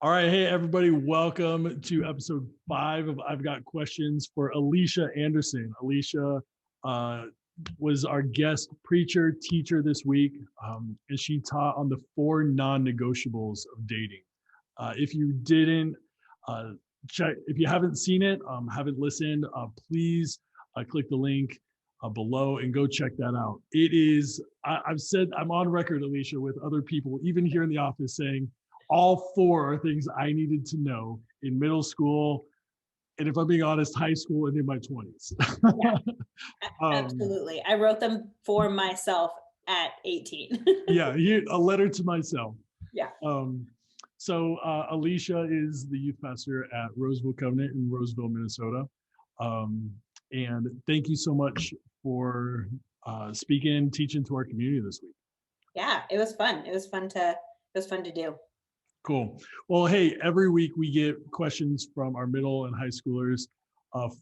All right, hey everybody, welcome to episode 5 of I've Got Questions for Alicia Anderson. Alicia was our guest preacher, teacher this week, and she taught on the 4 non-negotiables of dating. If you didn't check, if you haven't seen it, haven't listened, please click the link below and go check that out. It is, I've said, I'm on record, Alicia, with other people, even here in the office, saying, all 4 are things I needed to know in middle school, and if I'm being honest, high school and in my 20s. Yeah, absolutely. I wrote them for myself at 18. Yeah, a letter to myself. Yeah. So Alicia is the youth pastor at Roseville Covenant in Roseville, Minnesota. And thank you so much for speaking, teaching to our community this week. Yeah, it was fun. It was fun to do. Cool. Well, hey, every week we get questions from our middle and high schoolers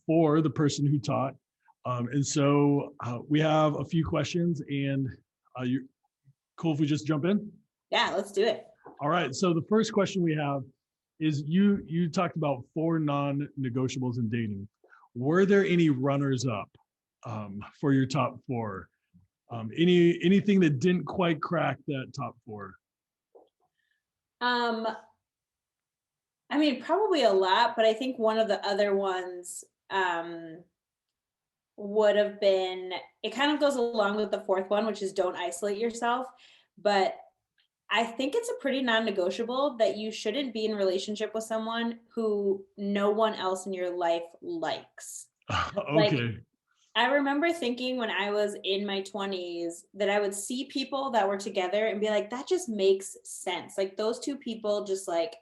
for the person who taught. And so we have a few questions, and you're cool if we just jump in? Yeah, let's do it. All right. So the first question we have is you talked about 4 non-negotiables in dating. Were there any runners up for your top 4? Anything that didn't quite crack that top 4? I mean, probably a lot, but I think one of the other ones would have been, it kind of goes along with the 4th one, which is don't isolate yourself. But I think it's a pretty non-negotiable that you shouldn't be in a relationship with someone who no one else in your life likes. Okay. Like, I remember thinking when I was in my 20s that I would see people that were together and be like, that just makes sense. Like, those 2 people just like,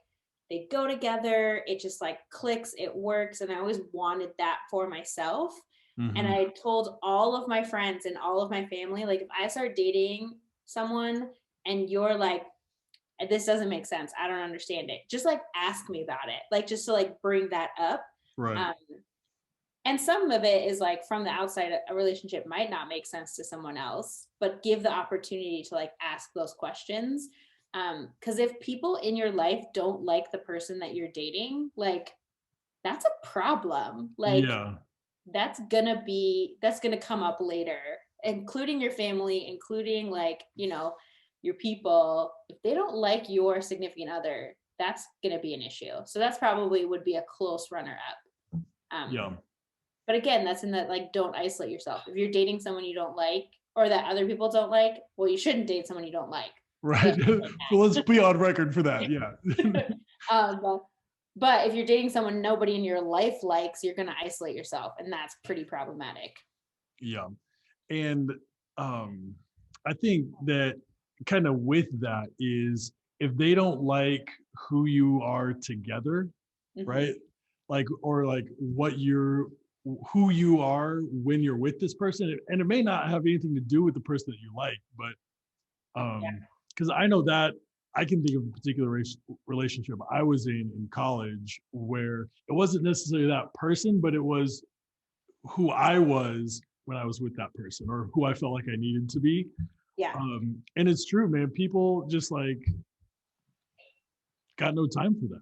they go together, it just like clicks, it works. And I always wanted that for myself. Mm-hmm. And I told all of my friends and all of my family, like, if I start dating someone and you're like, this doesn't make sense, I don't understand it, just like ask me about it. Like, just to like bring that up. Right. And some of it is like from the outside, a relationship might not make sense to someone else, but give the opportunity to like ask those questions. Because if people in your life don't like the person that you're dating, like, that's a problem. Like, yeah. that's gonna come up later, including your family, including like, your people. If they don't like your significant other, that's gonna be an issue. So that's probably would be a close runner up. Yeah. But again, that's in that, like, don't isolate yourself. If you're dating someone you don't like, or that other people don't like, well, you shouldn't date someone you don't like. Right. So let's be on record for that. Yeah. But if you're dating someone nobody in your life likes, you're going to isolate yourself, and that's pretty problematic. Yeah. And I think that kind of with that is, if they don't like who you are together, mm-hmm. right? Like, or like who you are when you're with this person, and it may not have anything to do with the person that you like, but because I know that I can think of a particular relationship I was in college where it wasn't necessarily that person, but it was who I was when I was with that person, or who I felt like I needed to be. Yeah. And it's true, man. People just like got no time for that.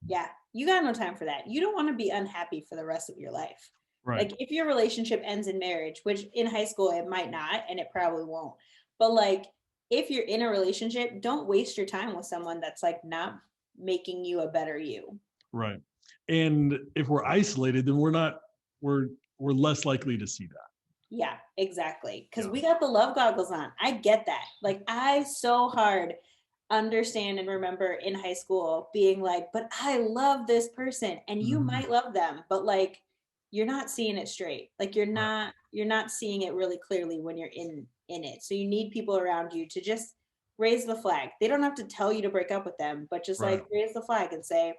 Yeah, you got no time for that. You don't want to be unhappy for the rest of your life. Right. Like, if your relationship ends in marriage, which in high school it might not, and it probably won't, but like, if you're in a relationship, don't waste your time with someone that's like not making you a better you. Right. And if we're isolated, then we're less likely to see that. Yeah, exactly. Because we got the love goggles on. I get that. Like, I so hard understand and remember in high school being like, but I love this person, and you mm-hmm. might love them, but like, you're not seeing it straight. Like, you're not seeing it really clearly when you're in it. So you need people around you to just raise the flag. They don't have to tell you to break up with them, but just like raise the flag and say,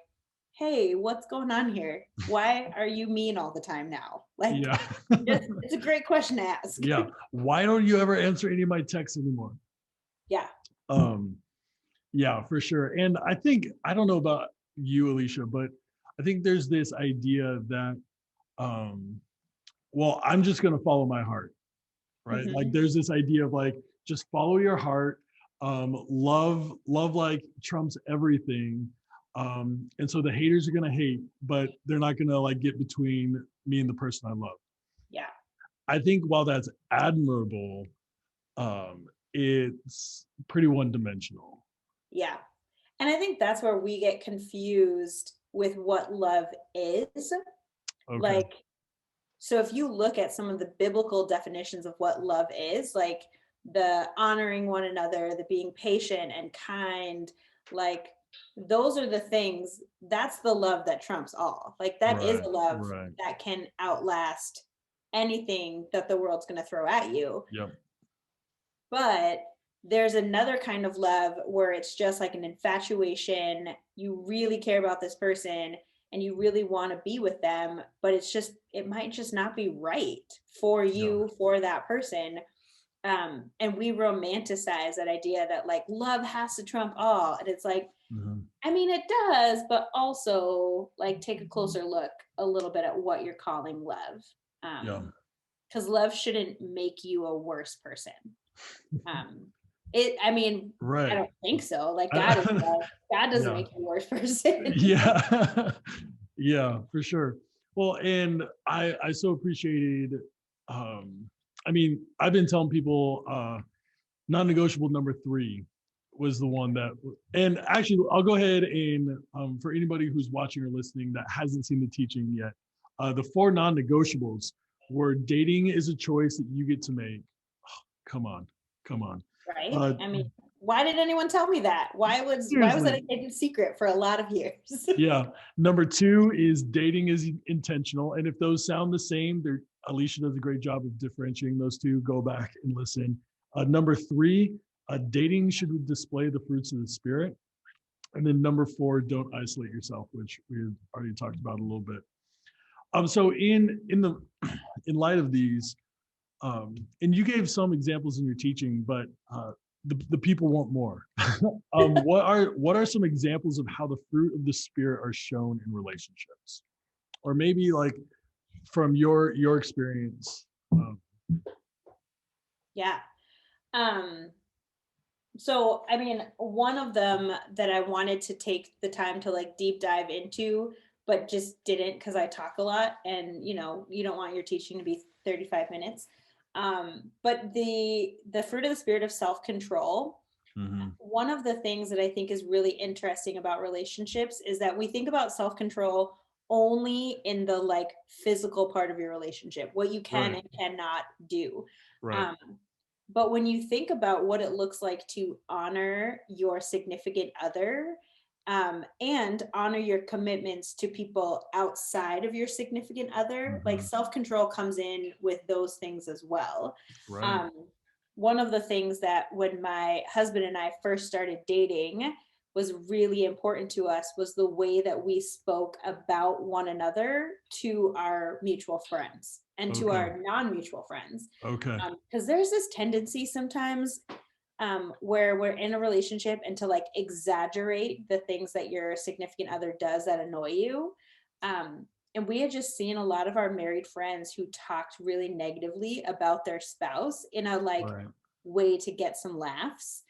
hey, what's going on here? Why are you mean all the time now? Like, it's a great question to ask. Yeah. Why don't you ever answer any of my texts anymore? Yeah. Yeah, for sure. And I think, I don't know about you, Alicia, but I think there's this idea that, well, I'm just going to follow my heart, right? Mm-hmm. Like, there's this idea of like, just follow your heart. Love like trumps everything. And so the haters are gonna hate, but they're not gonna like get between me and the person I love. Yeah. I think while that's admirable, it's pretty one-dimensional. Yeah. And I think that's where we get confused with what love is. Okay. Like, so if you look at some of the biblical definitions of what love is, like the honoring one another, the being patient and kind, like those are the things, that's the love that trumps all. Like that is Right. a love Right. that can outlast anything that the world's going to throw at you. Yep. But there's another kind of love where it's just like an infatuation. You really care about this person and you really want to be with them, but it might just not be right for Yeah. you, for that person. And we romanticize that idea that like love has to trump all. And it's like, Mhm. I mean, it does, but also like take a closer look a little bit at what you're calling love. Yeah. Because love shouldn't make you a worse person. I mean, I Right. don't think so. Like God is love. God doesn't Yeah. make you a worse person. Yeah. Yeah, for sure. Well, and I so appreciated, um I mean, I've been telling people non-negotiable number 3 was the one that, and actually I'll go ahead and for anybody who's watching or listening that hasn't seen the teaching yet, the 4 non-negotiables were dating is a choice that you get to make. Come on, come on. Right? Uh, I mean, why did anyone tell me that? Why was that seriously, a hidden secret for a lot of years? yeah. Number 2 is dating is intentional, and if those sound the same, they're Alicia does a great job of differentiating those two. Go back and listen. Number 3, dating should display the fruits of the spirit, and then number 4, don't isolate yourself, which we had already talked about a little bit. So in the in light of these, and you gave some examples in your teaching, but the people want more. What are some examples of how the fruit of the spirit are shown in relationships, or maybe like from your experience? Yeah. Um, so I mean, one of them that I wanted to take the time to like deep dive into, but just didn't because I talk a lot and you don't want your teaching to be 35 minutes. But the fruit of the spirit of self-control, Mm-hmm. one of the things that I think is really interesting about relationships is that we think about self-control only in the like physical part of your relationship, what you can Right, and cannot do. right, Um, but when you think about what it looks like to honor your significant other, and honor your commitments to people outside of your significant other, like mm-hmm. self-control comes in with those things as well. Right, Um, one of the things that when my husband and I first started dating was really important to us was the way that we spoke about one another to our mutual friends and to okay, our non-mutual friends. okay, Because there's this tendency sometimes where we're in a relationship and to like exaggerate the things that your significant other does that annoy you. And we had just seen a lot of our married friends who talked really negatively about their spouse in a like right, way to get some laughs.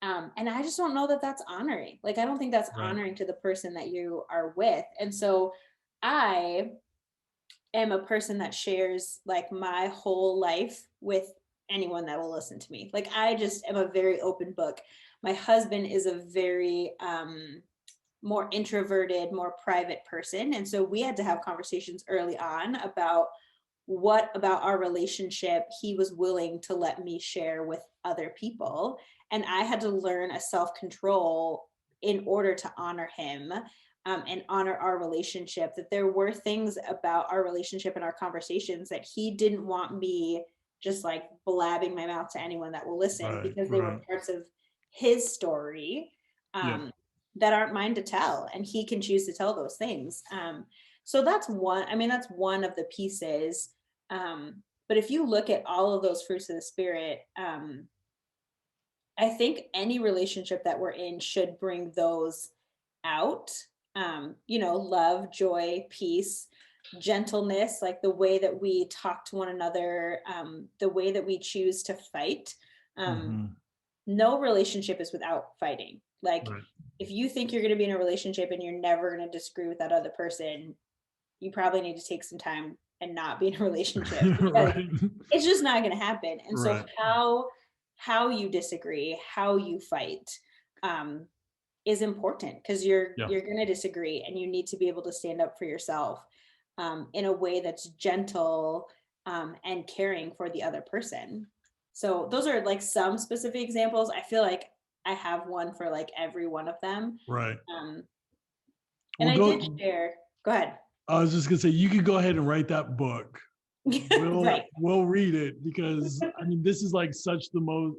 And I just don't know that that's honoring. Like, I don't think that's right, honoring to the person that you are with. And so I am a person that shares like my whole life with anyone that will listen to me. Like I just am a very open book. My husband is a very more introverted, more private person. And so we had to have conversations early on about what about our relationship he was willing to let me share with other people. And I had to learn a self control in order to honor him, and honor our relationship, that there were things about our relationship and our conversations that he didn't want me just like blabbing my mouth to anyone that will listen right, because they were right. parts of his story, Yep. that aren't mine to tell. And he can choose to tell those things. So that's one, I mean, that's one of the pieces. But if you look at all of those fruits of the spirit, I think any relationship that we're in should bring those out. Love, joy, peace, gentleness, like the way that we talk to one another, the way that we choose to fight. Um, Mm-hmm. no relationship is without fighting. Like Right, if you think you're going to be in a relationship and you're never going to disagree with that other person, you probably need to take some time and not be in a relationship, because Right. it's just not going to happen. And so Right. how you disagree, how you fight, um, is important, because Yeah. you're going to disagree, and you need to be able to stand up for yourself, in a way that's gentle, and caring for the other person. So those are like some specific examples. I feel like I have one for like every one of them. Right. Um, and Well, I did go. share. Go ahead. I was just gonna say you could go ahead and write that book. Right. We'll read it, because I mean this is like such the most,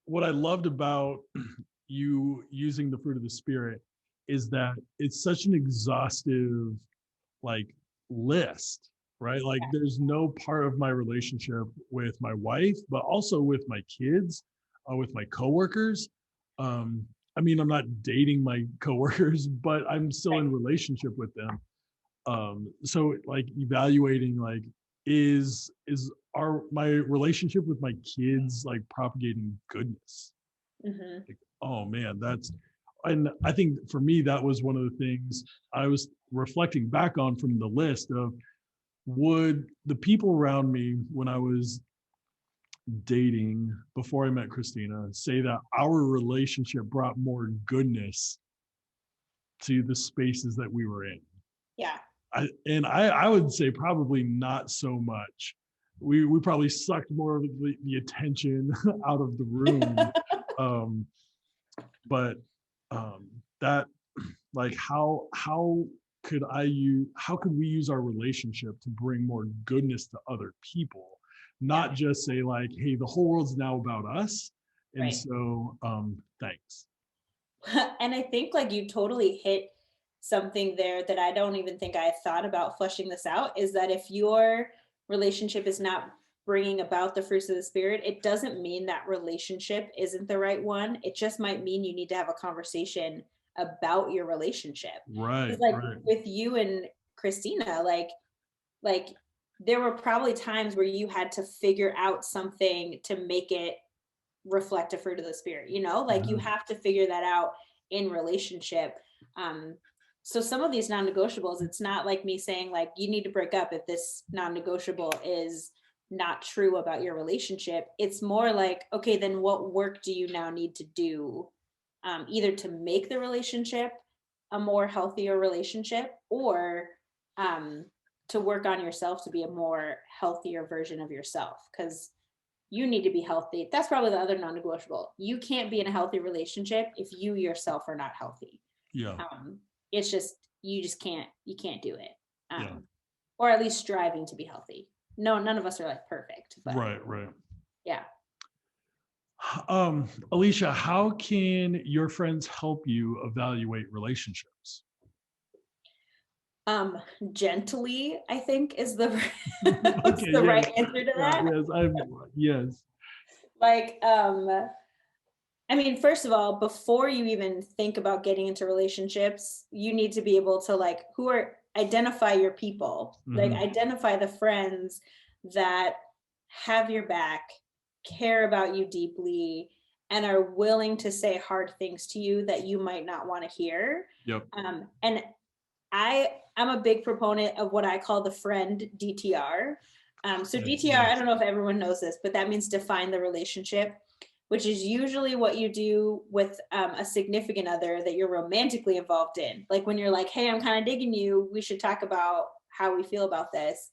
what I loved about you using the fruit of the spirit is that it's such an exhaustive like list, right? Like there's no part of my relationship with my wife, but also with my kids, with my coworkers. Um, I mean, I'm not dating my coworkers, but I'm still in Right. relationship with them. So like evaluating like is our my relationship with my kids like propagating goodness? Hmm. Like, oh man, that's, and I think for me that was one of the things I was reflecting back on from the list of, would the people around me when I was dating before I met Christina say that our relationship brought more goodness to the spaces that we were in? Yeah. I would say probably not so much. We probably sucked more of the attention out of the room. Um, but that, like how could how could we use our relationship to bring more goodness to other people, Yeah. not just say like, hey, the whole world's now about us, and Right. so thanks. And I think like you totally hit something there that I don't even think I thought about fleshing this out, is that if your relationship is not bringing about the fruits of the spirit, it doesn't mean that relationship isn't the right one. It just might mean you need to have a conversation about your relationship. Right, Because like right. with you and Christina, like there were probably times where you had to figure out something to make it reflect a fruit of the spirit, like you Mhm. have to figure that out in relationship. um so some of these non-negotiables, it's not like me saying like you need to break up if this non-negotiable is not true about your relationship. It's more like, okay, then what work do you now need to do, either to make the relationship a more healthier relationship, or um to work on yourself to be a more healthier version of yourself, because you need to be healthy. That's probably the other non-negotiable. You can't be in a healthy relationship if you yourself are not healthy. Yeah, Um, it's just you just can't do it. yeah. Or at least striving to be healthy. No, none of us are like perfect, but Right, right. yeah. Alicia, how can your friends help you evaluate relationships? Gently, I think is the is Okay, the yes. right answer to Yeah, that. yes, yes. Like, I mean, first of all, before you even think about getting into relationships, you need to be able to like identify your people, like Hmm. identify the friends that have your back, care about you deeply, and are willing to say hard things to you that you might not want to hear. Yep. And I'm a big proponent of what I call the friend DTR. So Okay, DTR, I yes. don't know if everyone knows this, but that means define the relationship, which is usually what you do with a significant other that you're romantically involved in. Like when you're like, hey, I'm kind of digging you. We should talk about how we feel about this.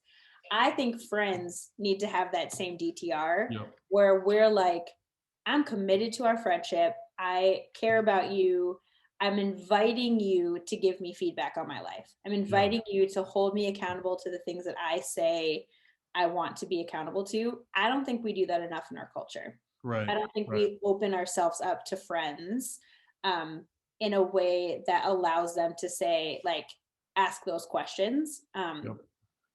I think friends need to have that same DTR Yep. where we're like, I'm committed to our friendship. I care about you. I'm inviting you to give me feedback on my life. I'm Yeah. inviting you to hold me accountable to the things that I say I want to be accountable to. I don't think we do that enough in our culture. I Right. don't think Right. we open ourselves up to friends, in a way that allows them to say, like, ask those questions. Yep.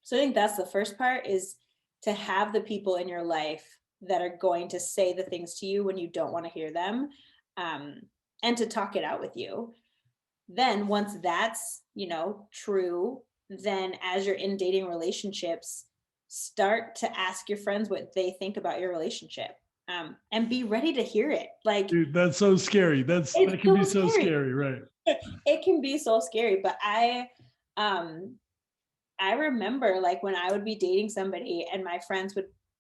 So I think that's the first part, is to have the people in your life that are going to say the things to you when you don't want to hear them, um, and to talk it out with you. Then once that's, true, then as you're in dating relationships, start to ask your friends what they think about your relationship. and be ready to hear it. Like, Dude, that's so scary. That it's can be so so scary. scary, right? It can be so scary, but I remember like when I would be dating somebody and my friends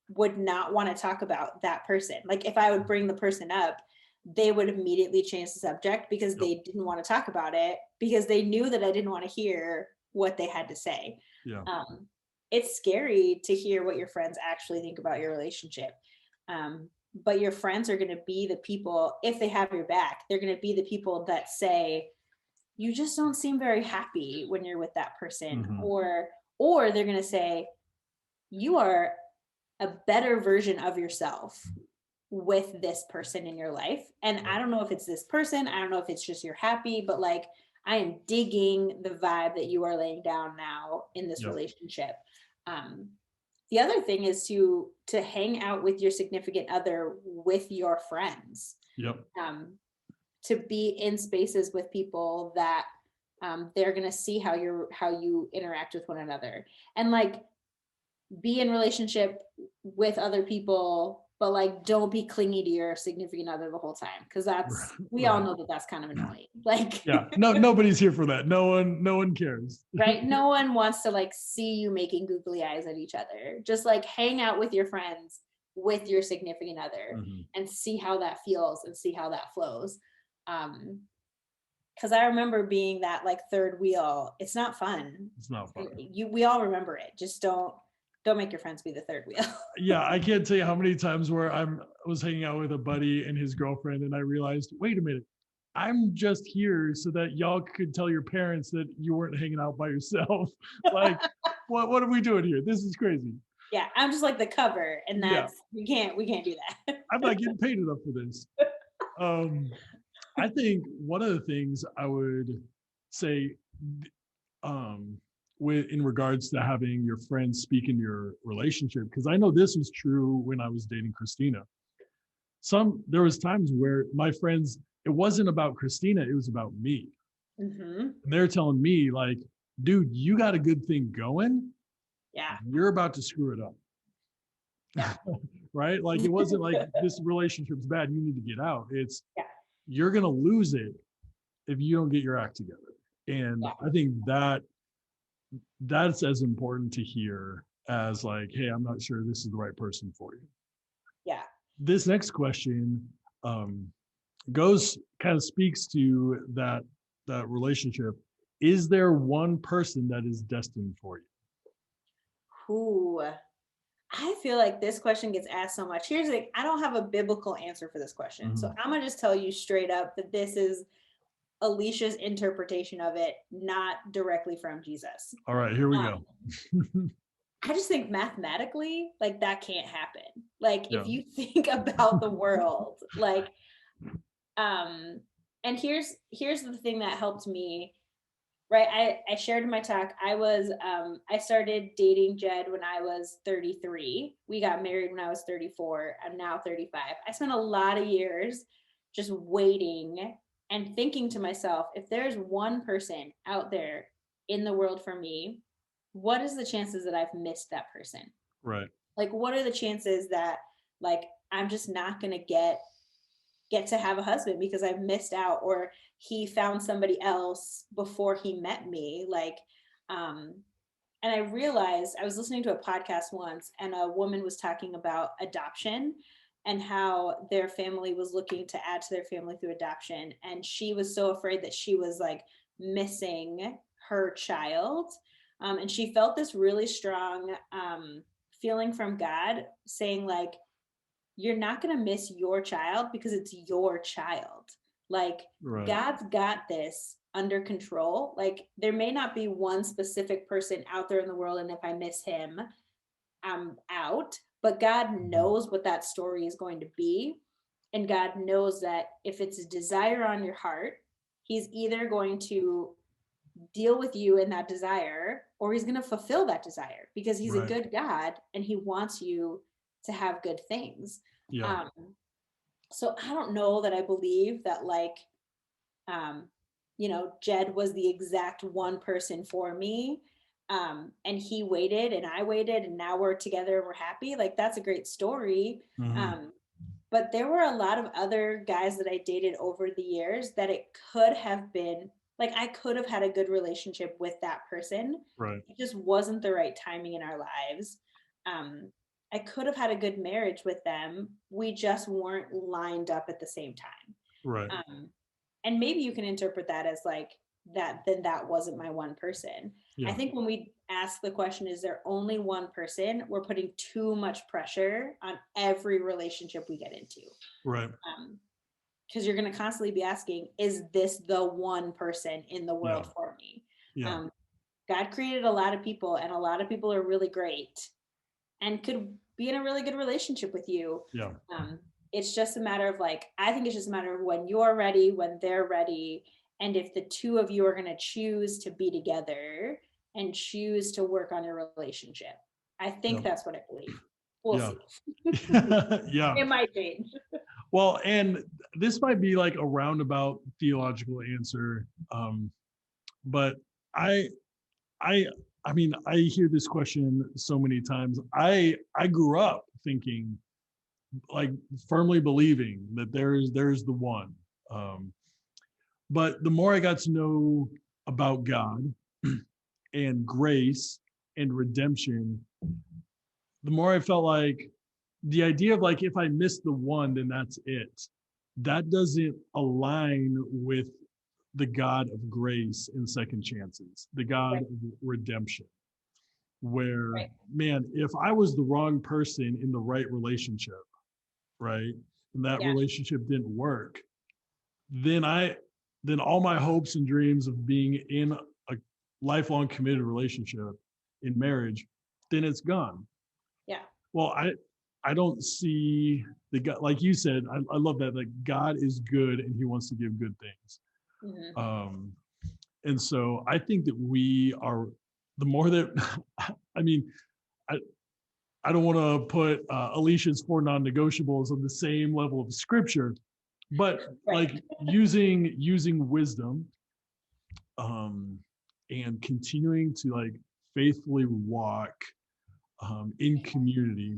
would not want to talk about that person. Like if I would bring the person up, they would immediately change the subject because Yep. they didn't want to talk about it because they knew that I didn't want to hear what they had to say. Yeah. It's scary to hear what your friends actually think about your relationship. But your friends are going to be the people, if they have your back, they're going to be the people that say, you just don't seem very happy when you're with that person. Mm-hmm. Or they're going to say, you are a better version of yourself with this person in your life. And I don't know if it's this person, I don't know if it's just you're happy, but like I am digging the vibe that you are laying down now in this Yep. relationship. The other thing is to hang out with your significant other with your friends. Yep. To be in spaces with people that they're gonna see how you interact with one another, and like be in relationship with other people, but like don't be clingy to your significant other the whole time, because we all know that that's kind of annoying. Like yeah, nobody's here for that. No one cares. Right? No one wants to like see you making googly eyes at each other. Just like hang out with your friends with your significant other and see how that feels and see how that flows. Because I remember being that like third wheel. It's not fun. It's not fun. We all remember it. Just don't make your friends be the third wheel. Yeah, I can't tell you how many times where I was hanging out with a buddy and his girlfriend, and I realized, wait a minute, I'm just here so that y'all could tell your parents that you weren't hanging out by yourself. Like, what are we doing here? This is crazy. Yeah, I'm just like the cover, and that's we can't do that. I'm not getting paid enough for this. I think one of the things I would say, with in regards to having your friends speak in your relationship, because I know this was true when I was dating Christina. There was times where my friends, it wasn't about Christina, it was about me. And they're telling me like, dude, you got a good thing going. Yeah. You're about to screw it up. Yeah. Right? Like it wasn't like this relationship's bad, you need to get out. It's you're gonna lose it if you don't get your act together. And I think that's as important to hear as like, hey, I'm not sure this is the right person for you. Yeah. This next question kind of speaks to that relationship. Is there one person that is destined for you? Ooh, I feel like this question gets asked so much. Here's the thing, I don't have a biblical answer for this question. So I'm gonna just tell you straight up that this is Alicia's interpretation of it, not directly from Jesus. All right, here we go. I just think mathematically, like that can't happen. Like if you think about the world, like, and here's the thing that helped me, right? I shared in my talk, I started dating Jed when I was 33. We got married when I was 34. I'm now 35. I spent a lot of years just waiting and thinking to myself, if there's one person out there in the world for me, what is the chances that I've missed that person? Right. Like, what are the chances that like I'm just not gonna get to have a husband because I've missed out, or he found somebody else before he met me? Like, and I realized, I was listening to a podcast once and a woman was talking about adoption and how their family was looking to add to their family through adoption. And she was so afraid that she was like missing her child. And she felt this really strong feeling from God saying like, you're not going to miss your child because it's your child. Like God's got this under control. Like there may not be one specific person out there in the world, and if I miss him, I'm out. But God knows what that story is going to be. And God knows that if it's a desire on your heart, he's either going to deal with you in that desire, or he's going to fulfill that desire, because he's a good God and he wants you to have good things. So I don't know that I believe that like, Jed was the exact one person for me. And he waited and I waited and now we're together and we're happy. Like that's a great story. But there were a lot of other guys that I dated over the years that it could have been like I could have had a good relationship with that person. Right. It just wasn't the right timing in our lives. Um, I could have had a good marriage with them. We just weren't lined up at the same time. Right. Um, and maybe you can interpret that as like that, then that wasn't my one person. I Yeah. think when we ask the question, is there only one person, we're putting too much pressure on every relationship we get into. Right. Because you're going to constantly be asking, is this the one person in the Yeah. world for me? Yeah. God created a lot of people, and a lot of people are really great and could be in a really good relationship with you. Yeah. It's just a matter of like, I think it's just a matter of when you're ready, when they're ready, and if the two of you are going to choose to be together and choose to work on your relationship. I think Yeah. that's what I believe. We'll Yeah. see. Yeah. It might change. Well, and this might be like a roundabout theological answer, but I, I, I mean, I hear this question so many times. I grew up thinking, like, firmly believing that there's the one. Um, but the more I got to know about God and grace and redemption, the more I felt like the idea of like if I miss the one, then that's it. That doesn't align with the God of grace and second chances, the God Right. of redemption. Where, Right. man, if I was the wrong person in the right relationship, right, and that Yeah. relationship didn't work, then then all my hopes and dreams of being in a lifelong committed relationship in marriage, then it's gone. Yeah. Well, I don't see the God, like you said, I love that, like God is good and he wants to give good things. Mm-hmm. Um, and so I think that we are, the more that, I mean, I, I don't want to put Alicia's four non-negotiables on the same level of scripture, but Right. like using wisdom, um, and continuing to like faithfully walk in community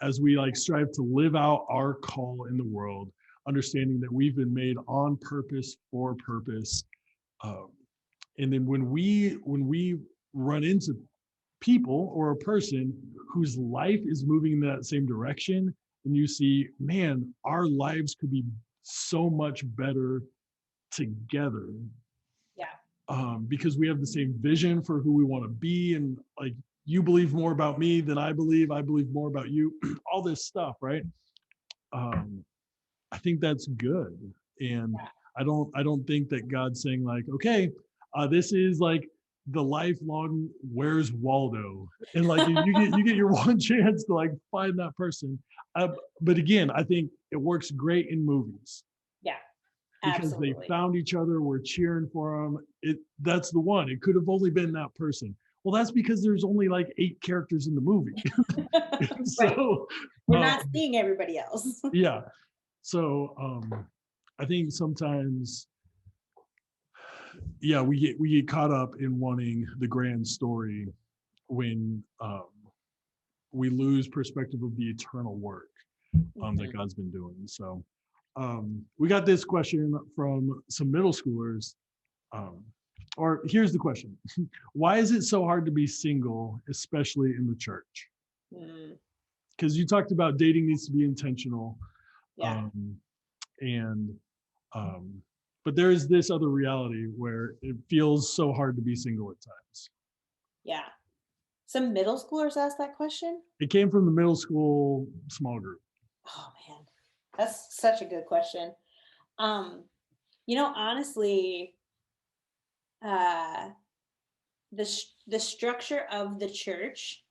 as we like strive to live out our call in the world, understanding that we've been made on purpose for purpose. Um, and then when we run into people or a person whose life is moving in that same direction, and you see, man, our lives could be so much better together, Yeah. because we have the same vision for who we want to be, and like you believe more about me than I believe more about you, all this stuff, right? um, I think that's good. And Yeah. I don't think that God's saying like, okay, this is like the lifelong Where's Waldo, and like you get your one chance to like find that person. But again, I think it works great in movies Yeah. because they Absolutely. found each other, we're cheering for them. That's the one. It could have only been that person. Well, that's because there's only like 8 characters in the movie. Right. So We're um, not seeing everybody else. yeah. So I think sometimes, yeah, we get caught up in wanting the grand story when we lose perspective of the eternal work that Mhm. God's been doing. So we got this question from some middle schoolers. Um, or here's the question: why is it so hard to be single, especially in the church? Mm, Because you talked about dating needs to be intentional, yeah. um, and um, but there is this other reality where it feels so hard to be single at times. Yeah. Some middle schoolers asked that question. It came from the middle school small group. Oh man, that's such a good question. Um, honestly, uh, the structure of the church.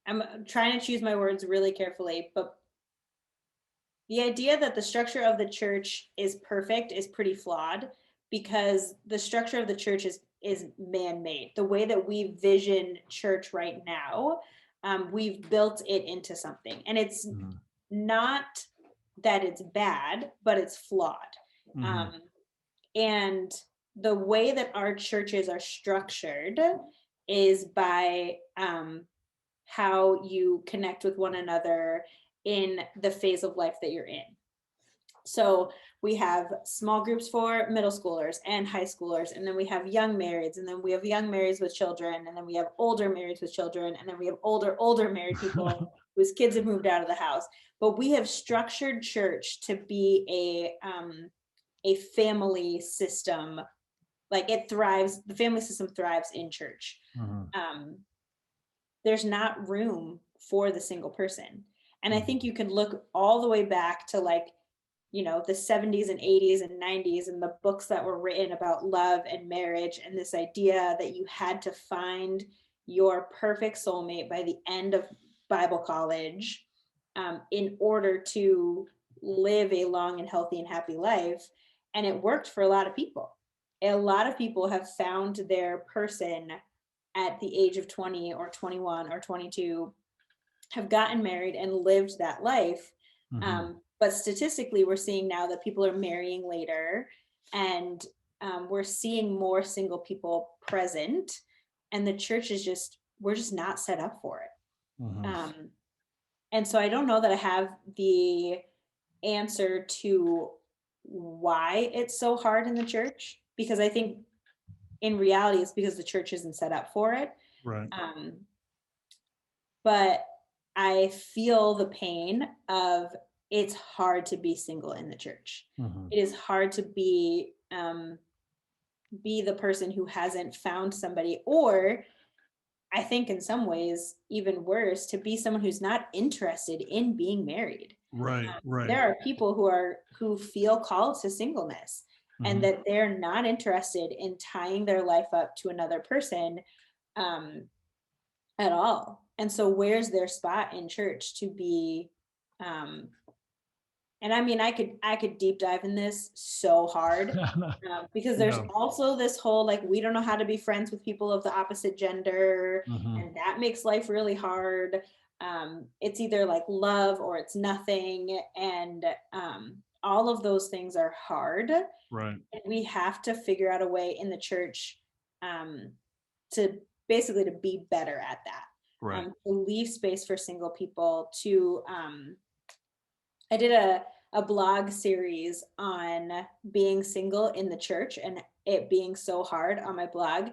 I'm trying to choose my words really carefully, but the idea that the structure of the church is perfect is pretty flawed because the structure of the church is man-made. The way that we vision church right now, we've built it into something, and it's Mhm. not that it's bad, but it's flawed. Mhm. Um, and the way that our churches are structured is by how you connect with one another in the phase of life that you're in. So we have small groups for middle schoolers and high schoolers, and then we have young marrieds, and then we have young marrieds with children, and then we have older marrieds with children, and then we have older married people whose kids have moved out of the house. But we have structured church to be a family system. Like it thrives, the family system thrives in church. There's not room for the single person. And I think you can look all the way back to like, you know, the 70s and 80s and 90s and the books that were written about love and marriage, and this idea that you had to find your perfect soulmate by the end of Bible college in order to live a long and healthy and happy life. And it worked for a lot of people. A lot of people have found their person at the age of 20 or 21 or 22, have gotten married and lived that life. But statistically, we're seeing now that people are marrying later, and we're seeing more single people present, and the church is we're just not set up for it. And so I don't know that I have the answer to why it's so hard in the church, because I think in reality it's because the church isn't set up for it. Right. But I feel the pain of, it's hard to be single in the church. It is hard to be the person who hasn't found somebody, or I think in some ways even worse, to be someone who's not interested in being married. Right. There are people who feel called to singleness, and that they're not interested in tying their life up to another person at all. And so where's their spot in church to be and I mean, I could deep dive in this so hard because there's also this whole, like, we don't know how to be friends with people of the opposite gender, and that makes life really hard. It's either like love or it's nothing, and all of those things are hard. Right. And we have to figure out a way in the church to basically to be better at that. Right. To leave space for single people, to I did a blog series on being single in the church and it being so hard on my blog.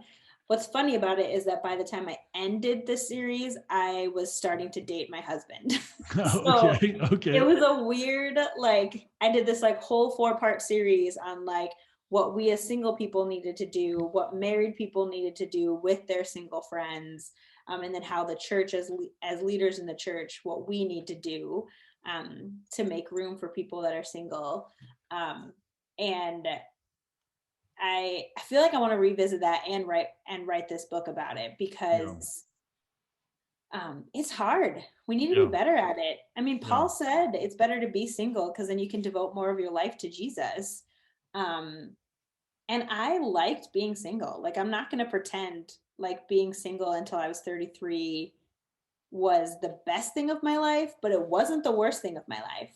What's funny about it is that by the time I ended the series, I was starting to date my husband. So okay. It was a weird, like, I did this like whole 4-part series on like what we as single people needed to do, what married people needed to do with their single friends, and then how the church as leaders in the church, what we need to do to make room for people that are single. And I feel like I want to revisit that and write this book about it, because it's hard. We need to be better at it. I mean, Paul said it's better to be single because then you can devote more of your life to Jesus. And I liked being single. Like, I'm not going to pretend like being single until I was 33 was the best thing of my life, but it wasn't the worst thing of my life.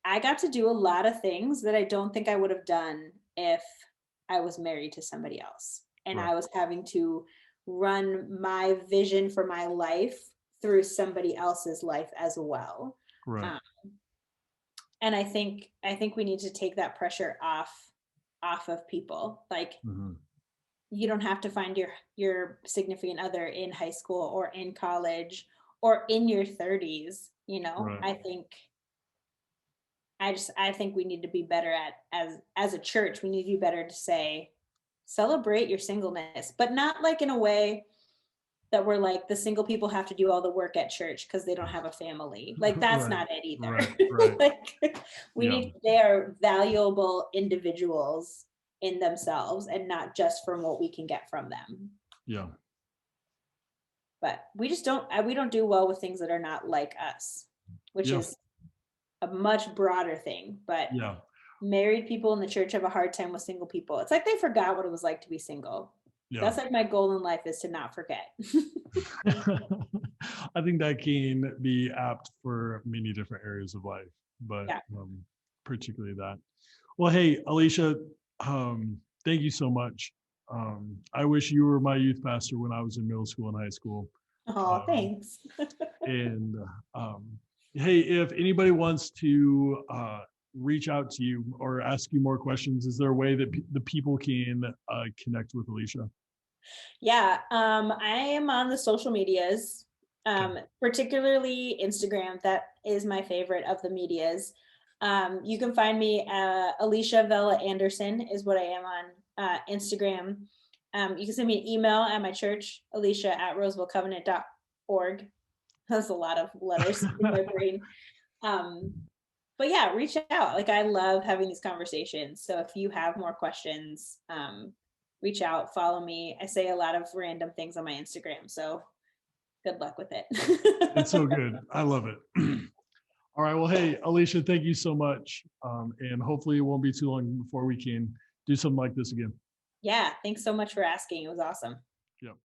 I got to do a lot of things that I don't think I would have done if I was married to somebody else. And I was having to run my vision for my life through somebody else's life as well. Right. And I think we need to take that pressure off of people. Like, you don't have to find your significant other in high school or in college or in your 30s. You know, I think we need to be better at, as a church, we need to be better to say, celebrate your singleness, but not like in a way that we're like, the single people have to do all the work at church because they don't have a family. Like, that's not it either. Like, they are valuable individuals in themselves and not just from what we can get from them. Yeah. But we don't do well with things that are not like us, which is a much broader thing. But married people in the church have a hard time with single people. It's like they forgot what it was like to be single. That's like my goal in life, is to not forget. I think that can be apt for many different areas of life, but particularly that. Well, hey, Alicia, thank you so much. I wish you were my youth pastor when I was in middle school and high school. Oh, thanks. And hey, if anybody wants to reach out to you or ask you more questions, is there a way that the people can connect with Alicia? Yeah, I am on the social medias, Okay. particularly Instagram. That is my favorite of the medias. You can find me, Alicia Vela Anderson is what I am on Instagram. You can send me an email at my church, alicia@rosevillecovenant.org. That's a lot of letters in my brain. Um, but yeah, reach out. Like, I love having these conversations. So if you have more questions, reach out, follow me. I say a lot of random things on my Instagram. So good luck with it. It's so good. I love it. All right. Well, hey, Alicia, thank you so much. And hopefully it won't be too long before we can do something like this again. Yeah. Thanks so much for asking. It was awesome. Yep.